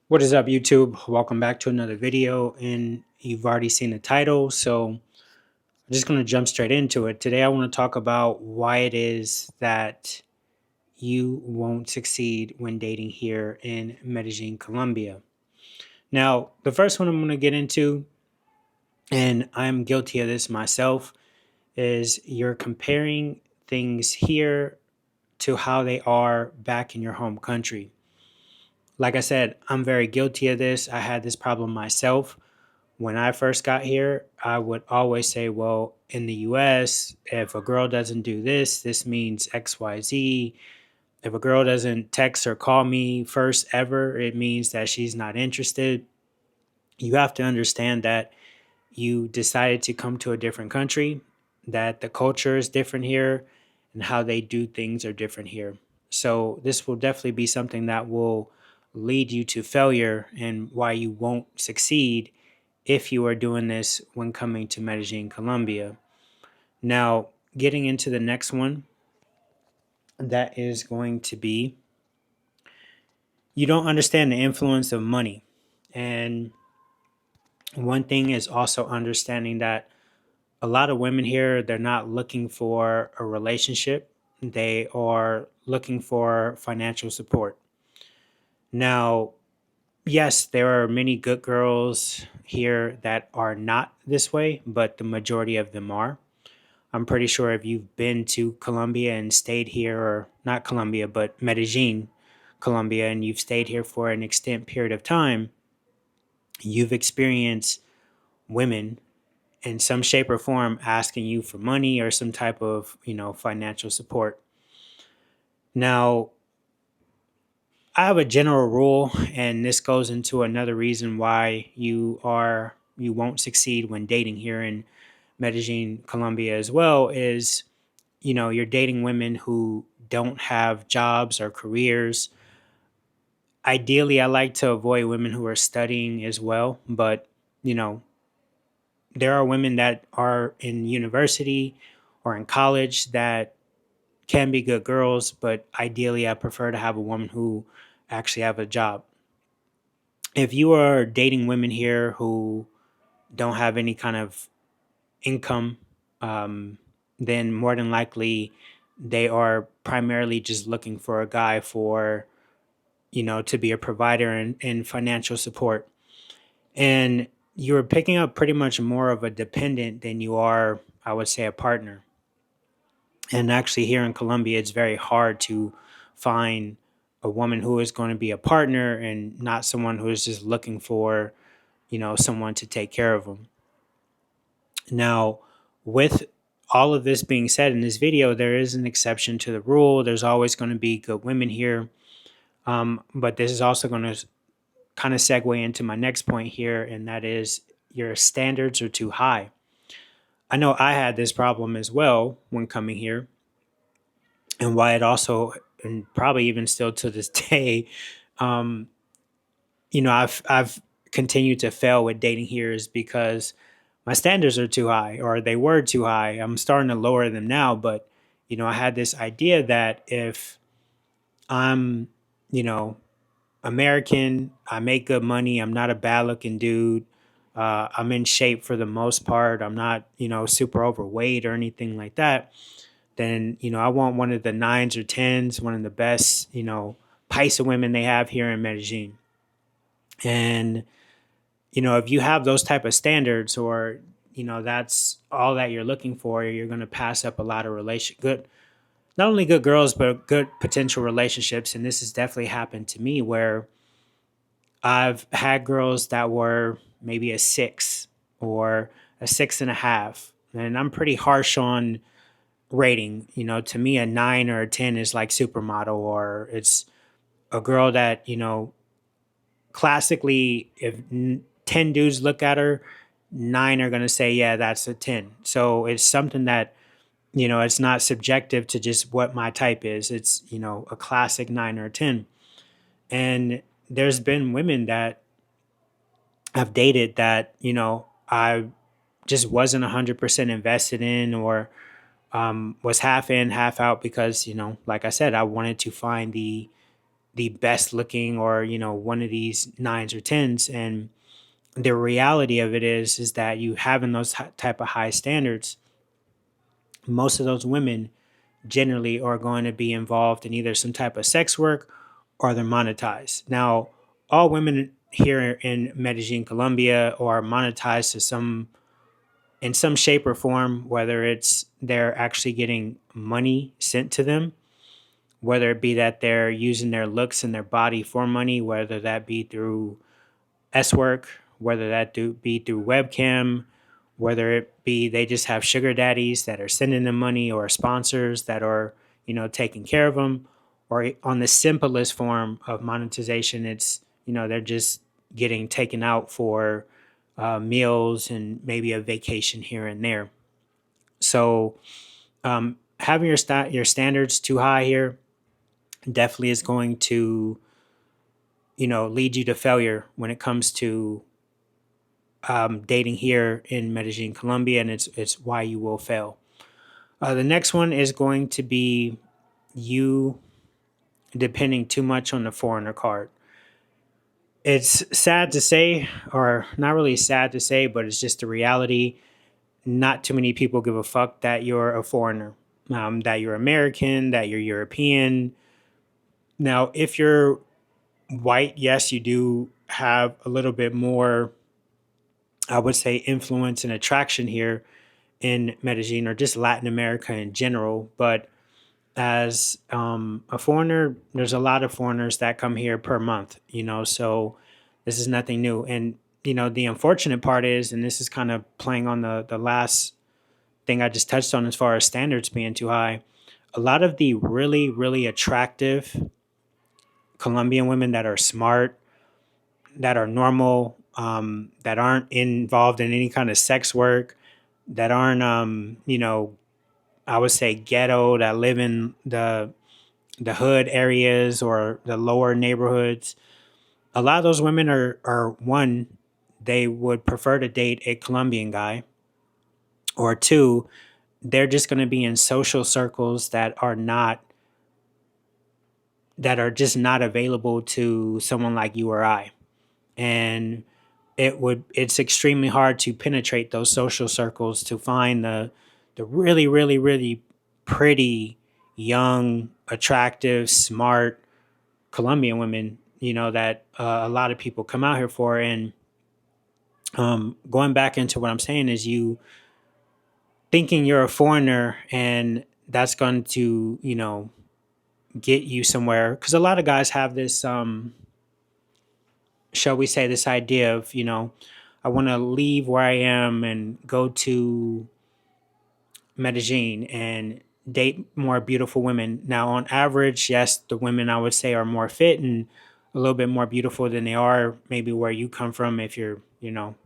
What is up, YouTube? Welcome back to another video, and you've already seen the title, so I'm just going to jump straight into it. Today, I want to talk about why it is that you won't succeed when dating here in Medellín, Colombia. Now, the first one I'm going to get into, and I'm guilty of this myself, is you're comparing things here to how they are back in your home country. Like I said, I'm very guilty of this. I had this problem myself. When I first got here, I would always say, well, in the US, if a girl doesn't do this, this means XYZ. If a girl doesn't text or call me first ever, it means that she's not interested. You have to understand that you decided to come to a different country, that the culture is different here, and how they do things are different here. So, this will definitely be something that will lead you to failure and why you won't succeed if you are doing this when coming to Medellin, Colombia. Now, getting into the next one, that is going to be you don't understand the influence of money. And one thing is also understanding that a lot of women here, they're not looking for a relationship, they are looking for financial support. Now, yes, there are many good girls here that are not this way, but the majority of them are. I'm pretty sure if you've been to Colombia and stayed here, or not Colombia, but Medellin, Colombia, and you've stayed here for an extended period of time, you've experienced women in some shape or form asking you for money or some type of, financial support. Now, I have a general rule, and this goes into another reason why you won't succeed when dating here in Medellin, Colombia as well, is you're dating women who don't have jobs or careers. Ideally, I like to avoid women who are studying as well, but you know, there are women that are in university or in college that can be good girls, but ideally I prefer to have a woman who actually have a job. If you are dating women here who don't have any kind of income, um, then more than likely they are primarily just looking for a guy for, to be a provider and financial support. And you're picking up pretty much more of a dependent than you are, I would say, a partner. And actually, here in Colombia, it's very hard to find a woman who is going to be a partner and not someone who is just looking for, someone to take care of them. Now, with all of this being said in this video, there is an exception to the rule. There's always going to be good women here. But this is also going to kind of segue into my next point here, and that is your standards are too high. I know I had this problem as well when coming here, and why it also, and probably even still to this day, um, I've continued to fail with dating here is because my standards are too high, or they were too high. I'm starting to lower them now, but I had this idea that if I'm, you know, American, I make good money, I'm not a bad looking dude. I'm in shape for the most part. I'm not, super overweight or anything like that. Then, I want one of the nines or tens, one of the best, Paisa women they have here in Medellin. And if you have those type of standards, or that's all that you're looking for, you're going to pass up a lot of good, not only good girls but good potential relationships. And this has definitely happened to me, where I've had girls that were maybe a six or a six and a half, and I'm pretty harsh on rating. To me, a nine or a 10 is like supermodel, or it's a girl that, classically, if 10 dudes look at her, nine are going to say, yeah, that's a 10. So it's something that, it's not subjective to just what my type is. It's, a classic nine or a 10. And there's been women that I've dated that, I just wasn't 100% invested in, or was half in, half out, because, like I said, I wanted to find the best looking, or one of these nines or tens. And the reality of it is that you having those type of high standards, most of those women generally are going to be involved in either some type of sex work or they're monetized. Now, all women here in Medellin, Colombia, are monetized to some in some shape or form, whether it's they're actually getting money sent to them, whether it be that they're using their looks and their body for money, whether that be through S work, whether that be through webcam, whether it be they just have sugar daddies that are sending them money, or sponsors that are, taking care of them, or on the simplest form of monetization, it's, they're just getting taken out for meals and maybe a vacation here and there. So having your standards too high here definitely is going to, lead you to failure when it comes to dating here in Medellin, Colombia, and it's why you will fail. The next one is going to be you depending too much on the foreigner card. It's sad to say, or not really sad to say, but it's just the reality. Not too many people give a fuck that you're a foreigner, that you're American, that you're European. Now, if you're white, yes, you do have a little bit more, I would say, influence and attraction here in Medellin, or just Latin America in general. But as a foreigner, there's a lot of foreigners that come here per month, so this is nothing new. And, the unfortunate part is, and this is kind of playing on the last thing I just touched on as far as standards being too high, a lot of the really, really attractive Colombian women that are smart, that are normal, that aren't involved in any kind of sex work, that aren't, I would say ghetto, that live in the hood areas or the lower neighborhoods. A lot of those women are one, they would prefer to date a Colombian guy, or two, they're just going to be in social circles that are just not available to someone like you or I. And it's extremely hard to penetrate those social circles to find the really, really, really pretty, young, attractive, smart Colombian women, that a lot of people come out here for. And going back into what I'm saying is, you thinking you're a foreigner and that's going to, get you somewhere. Because a lot of guys have this, shall we say, this idea of, I want to leave where I am and go to Medellin and date more beautiful women. Now, on average, yes, the women I would say are more fit and a little bit more beautiful than they are maybe where you come from, if you're,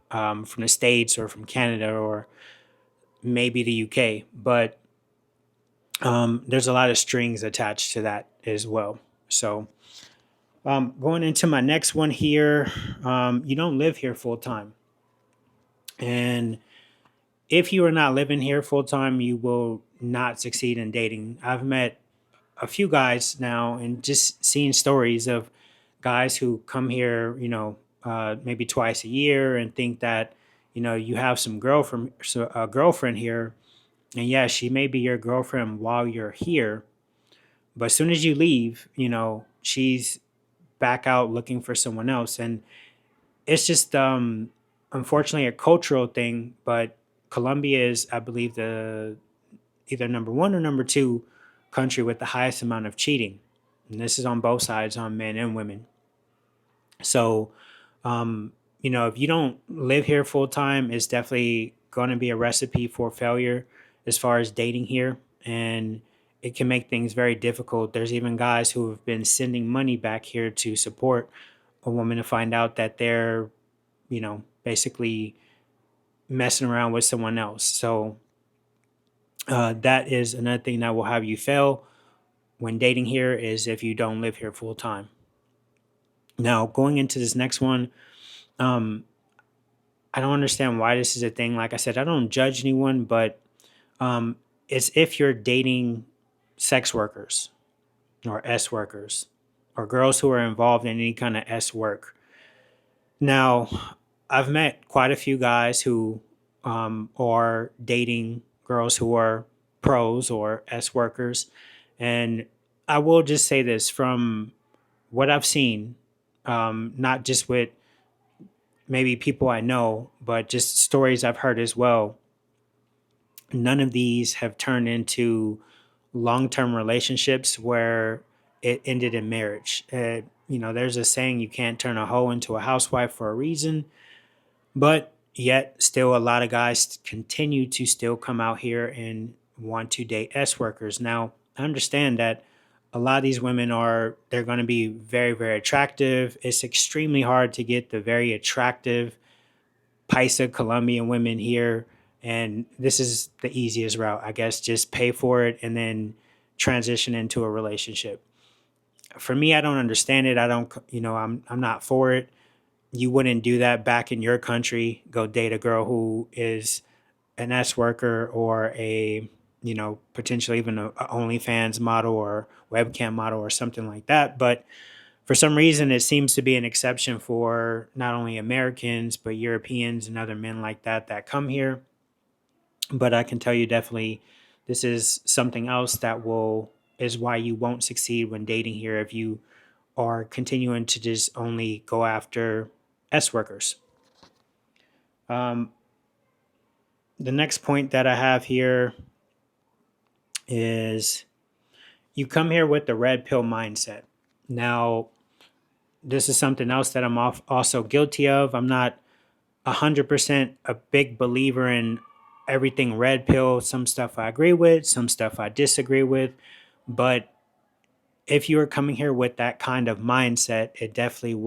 from the States or from Canada or maybe the UK. But there's a lot of strings attached to that as well. So, going into my next one here, you don't live here full time. And if you are not living here full time, you will not succeed in dating. I've met a few guys now and just seeing stories of guys who come here, maybe twice a year and think that, you have some a girlfriend here. And yeah, she may be your girlfriend while you're here. But as soon as you leave, she's back out looking for someone else. And it's just, unfortunately, a cultural thing. But Colombia is, I believe, the either number one or number two country with the highest amount of cheating. And this is on both sides, on men and women. So, if you don't live here full time, it's definitely going to be a recipe for failure as far as dating here. And it can make things very difficult. There's even guys who have been sending money back here to support a woman to find out that they're, basically messing around with someone else. So, that is another thing that will have you fail when dating here, is if you don't live here full time. Now, going into this next one, um, I don't understand why this is a thing. Like I said, I don't judge anyone, but it's if you're dating sex workers or S workers or girls who are involved in any kind of S work. Now, I've met quite a few guys who are dating girls who are pros or S workers. And I will just say this from what I've seen, not just with maybe people I know, but just stories I've heard as well. None of these have turned into long-term relationships where it ended in marriage. There's a saying, you can't turn a hoe into a housewife for a reason, but yet still a lot of guys continue to still come out here and want to date S workers. Now, I understand that a lot of these women they're going to be very, very attractive. It's extremely hard to get the very attractive Paisa Colombian women here. And this is the easiest route, I guess. Just pay for it and then transition into a relationship. For me, I don't understand it. I don't, I'm not for it. You wouldn't do that back in your country. Go date a girl who is an S worker or potentially even a OnlyFans model or webcam model or something like that. But for some reason, it seems to be an exception for not only Americans, but Europeans and other men like that come here. But I can tell you definitely this is something else is why you won't succeed when dating here if you are continuing to just only go after S workers. Um, the next point that I have here is you come here with the red pill mindset. Now, this is something else that I'm also guilty of. I'm not 100% a big believer in everything red pill. Some stuff I agree with, some stuff I disagree with. But if you are coming here with that kind of mindset, it definitely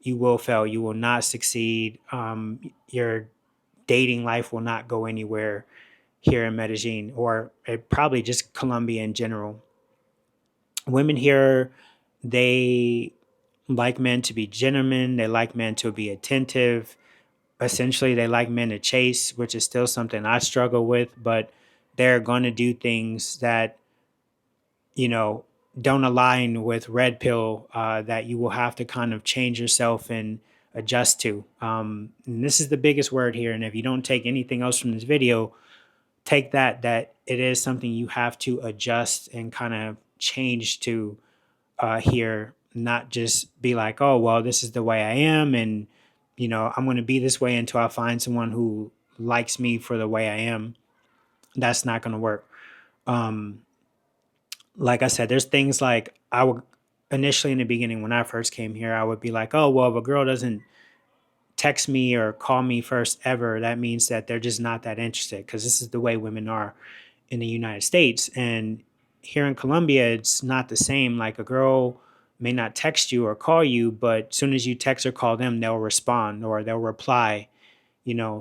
you will fail. You will not succeed. Your dating life will not go anywhere here in Medellin or probably just Colombia in general. Women here, they like men to be gentlemen. They like men to be attentive. Essentially, they like men to chase, which is still something I struggle with, but they're going to do things that, you know, don't align with red pill that you will have to kind of change yourself and adjust to. And this is the biggest word here. And if you don't take anything else from this video, take that it is something you have to adjust and kind of change to here, not just be like, oh, well, this is the way I am. And, I'm going to be this way until I find someone who likes me for the way I am. That's not going to work. Like I said, there's things like I would initially in the beginning when I first came here, I would be like, oh, well, if a girl doesn't text me or call me first ever, that means that they're just not that interested because this is the way women are in the United States. And here in Colombia, it's not the same. Like a girl may not text you or call you, but as soon as you text or call them, they'll respond or they'll reply,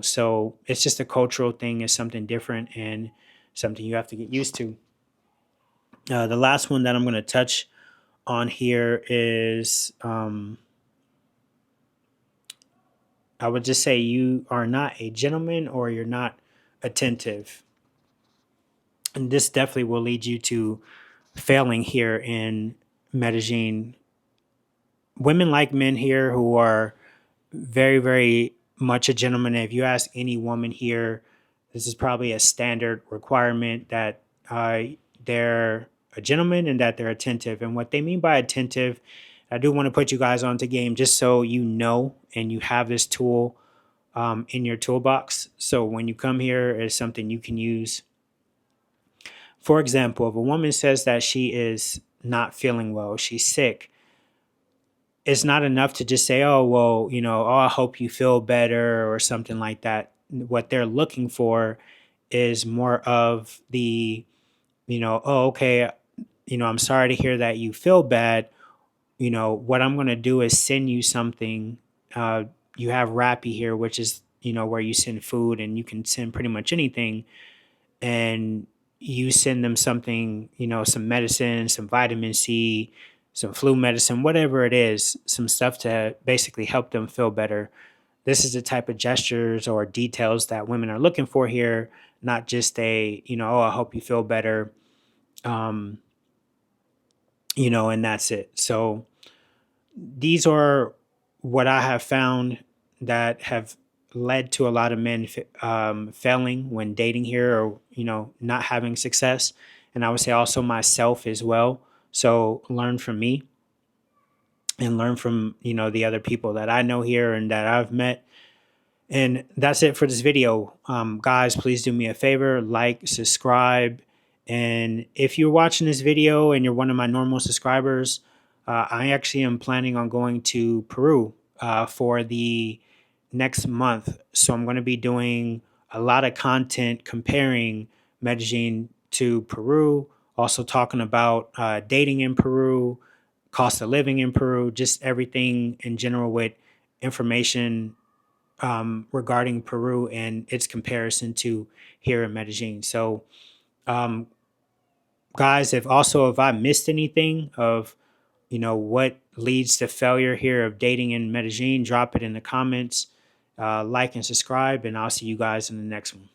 So it's just a cultural thing. It's something different and something you have to get used to. The last one that I'm going to touch on here is I would just say you are not a gentleman or you're not attentive. And this definitely will lead you to failing here in Medellin. Women like men here who are very, very much a gentleman. If you ask any woman here, this is probably a standard requirement that they're a gentleman and that they're attentive. And what they mean by attentive, I do want to put you guys onto game just so you know and you have this tool in your toolbox. So when you come here, it's something you can use. For example, if a woman says that she is not feeling well, she's sick, it's not enough to just say, oh, well, oh, I hope you feel better or something like that. What they're looking for is more of the, oh, okay, I'm sorry to hear that you feel bad. What I'm going to do is send you something. You have Rappi here, which is, where you send food and you can send pretty much anything. And you send them something, some medicine, some vitamin C, some flu medicine, whatever it is, some stuff to basically help them feel better. This is the type of gestures or details that women are looking for here, not just oh, I hope you feel better. and that's it. So these are what I have found that have led to a lot of men failing when dating here, or not having success. And I would say also myself as well. So learn from me and learn from the other people that I know here and that I've met. And that's it for this video. Guys, please do me a favor, like, subscribe. And if you're watching this video and you're one of my normal subscribers, I actually am planning on going to Peru for the next month. So I'm going to be doing a lot of content comparing Medellin to Peru, also talking about dating in Peru, cost of living in Peru, just everything in general with information regarding Peru and its comparison to here in Medellin. So, um, guys, if I missed anything of what leads to failure here of dating in Medellin, drop it in the comments, like and subscribe, and I'll see you guys in the next one.